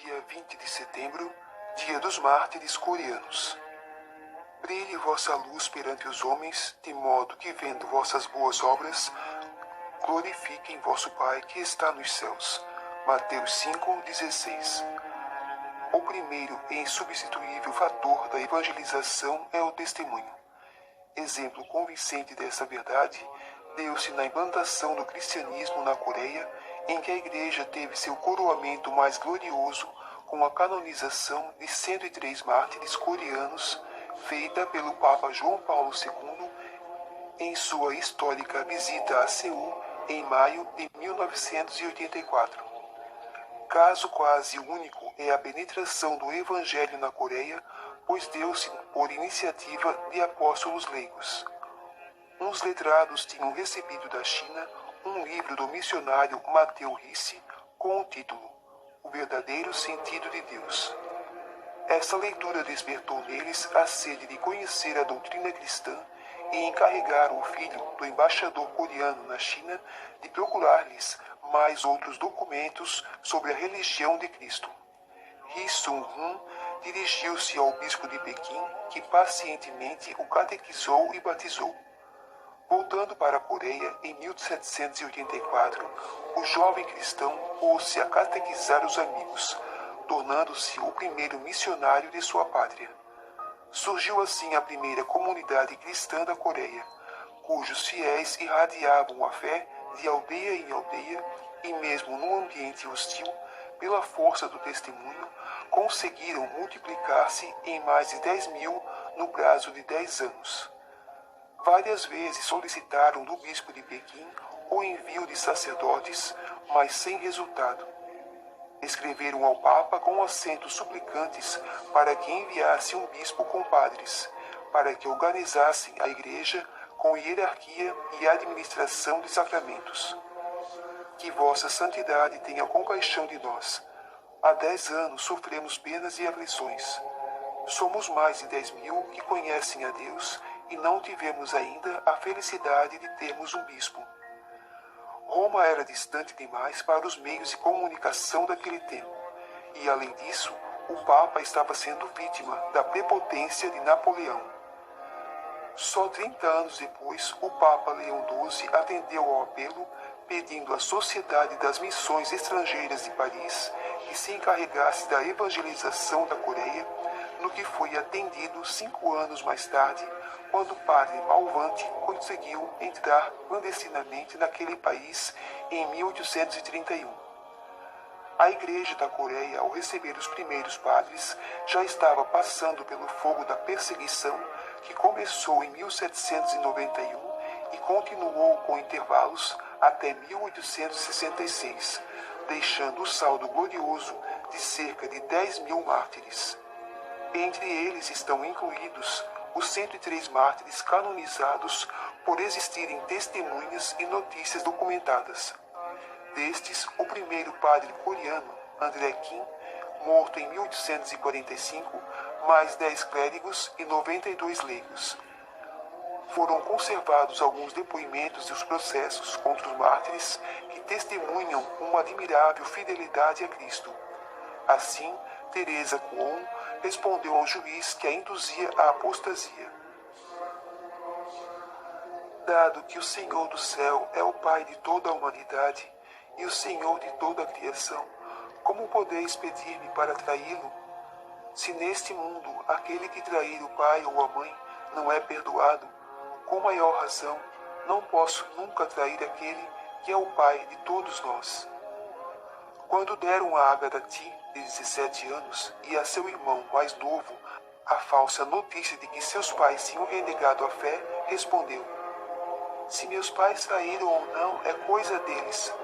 dia 20 de setembro, dia dos mártires coreanos. Brilhe vossa luz perante os homens, de modo que, vendo vossas boas obras, glorifiquem vosso Pai que está nos céus. Mateus 5,16. O primeiro e insubstituível fator da evangelização é o testemunho. Exemplo convincente dessa verdade deu-se na implantação do cristianismo na Coreia, em que a Igreja teve seu coroamento mais glorioso com a canonização de 103 mártires coreanos, feita pelo Papa João Paulo II em sua histórica visita a Seul em maio de 1984. Caso quase único é a penetração do Evangelho na Coreia, pois deu-se por iniciativa de apóstolos leigos. Uns letrados tinham recebido da China um livro do missionário Matthew Ricci com o título O Verdadeiro Sentido de Deus. Essa leitura despertou neles a sede de conhecer a doutrina cristã e encarregaram o filho do embaixador coreano na China de procurar-lhes mais outros documentos sobre a religião de Cristo. Ri Sung-hun dirigiu-se ao bispo de Pequim, que pacientemente o catequizou e batizou. Voltando para a Coreia, em 1784, o jovem cristão pôs-se a catequizar os amigos, tornando-se o primeiro missionário de sua pátria. Surgiu assim a primeira comunidade cristã da Coreia, cujos fiéis irradiavam a fé de aldeia em aldeia e mesmo num ambiente hostil, pela força do testemunho, conseguiram multiplicar-se em mais de 10.000 no prazo de 10 anos. Várias vezes solicitaram do bispo de Pequim o envio de sacerdotes, mas sem resultado. Escreveram ao Papa com acentos suplicantes para que enviasse um bispo com padres, para que organizassem a Igreja com hierarquia e administração de sacramentos. Que vossa santidade tenha compaixão de nós. Há 10 anos sofremos penas e aflições. Somos mais de 10.000 que conhecem a Deus e não tivemos ainda a felicidade de termos um bispo. Roma era distante demais para os meios de comunicação daquele tempo, e além disso, o Papa estava sendo vítima da prepotência de Napoleão. Só 30 anos depois, o Papa Leão XII atendeu ao apelo, pedindo à Sociedade das Missões Estrangeiras de Paris que se encarregasse da evangelização da Coreia, no que foi atendido 5 anos mais tarde, quando o padre Malvante conseguiu entrar clandestinamente naquele país em 1831. A Igreja da Coreia, ao receber os primeiros padres, já estava passando pelo fogo da perseguição que começou em 1791 e continuou com intervalos até 1866, deixando o saldo glorioso de cerca de 10.000 mártires. Entre eles estão incluídos os 103 mártires canonizados por existirem testemunhas e notícias documentadas. Destes, o primeiro padre coreano, André Kim, morto em 1845, mais 10 clérigos e 92 leigos. Foram conservados alguns depoimentos dos processos contra os mártires que testemunham uma admirável fidelidade a Cristo. Assim, Teresa Kuon respondeu ao juiz que a induzia à apostasia. Dado que o Senhor do céu é o Pai de toda a humanidade e o Senhor de toda a criação, como podeis pedir-me para traí-lo? Se neste mundo aquele que trair o pai ou a mãe não é perdoado, com maior razão não posso nunca trair aquele que é o Pai de todos nós. Quando deram a Agadati, de 17 anos, e a seu irmão mais novo a falsa notícia de que seus pais tinham renegado a fé, respondeu: se meus pais traíram ou não é coisa deles.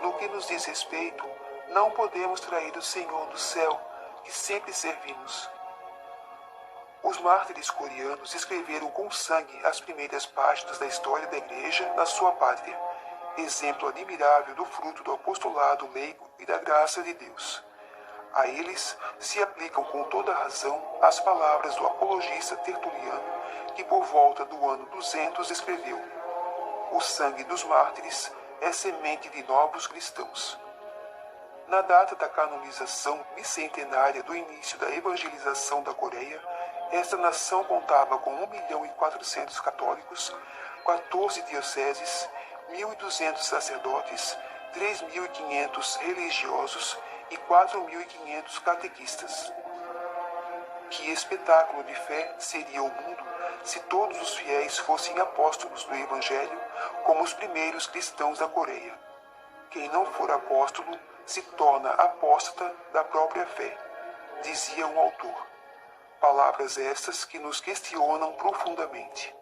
No que nos diz respeito, não podemos trair o Senhor do céu, que sempre servimos. Os mártires coreanos escreveram com sangue as primeiras páginas da história da Igreja na sua pátria, exemplo admirável do fruto do apostolado leigo e da graça de Deus. A eles se aplicam com toda razão as palavras do apologista Tertuliano, que por volta do ano 200 escreveu: o sangue dos mártires é semente de novos cristãos. Na data da canonização bicentenária do início da evangelização da Coreia, esta nação contava com 1.400.000 católicos, 14 dioceses, 1.200 sacerdotes, 3.500 religiosos e 4.500 catequistas. Que espetáculo de fé seria o mundo se todos os fiéis fossem apóstolos do Evangelho, como os primeiros cristãos da Coreia. Quem não for apóstolo se torna apóstata da própria fé, dizia um autor. Palavras estas que nos questionam profundamente.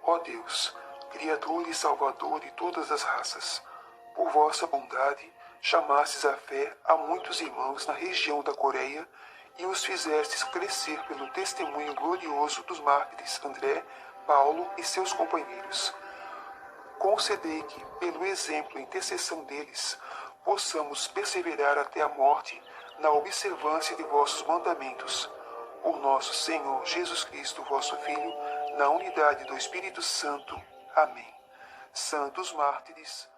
Ó Deus, Criador e Salvador de todas as raças, por vossa bondade, chamastes à fé a muitos irmãos na região da Coreia e os fizestes crescer pelo testemunho glorioso dos mártires André, Paulo e seus companheiros. Concedei que, pelo exemplo e intercessão deles, possamos perseverar até a morte na observância de vossos mandamentos. Por nosso Senhor Jesus Cristo, vosso Filho, na unidade do Espírito Santo. Amém. Santos mártires,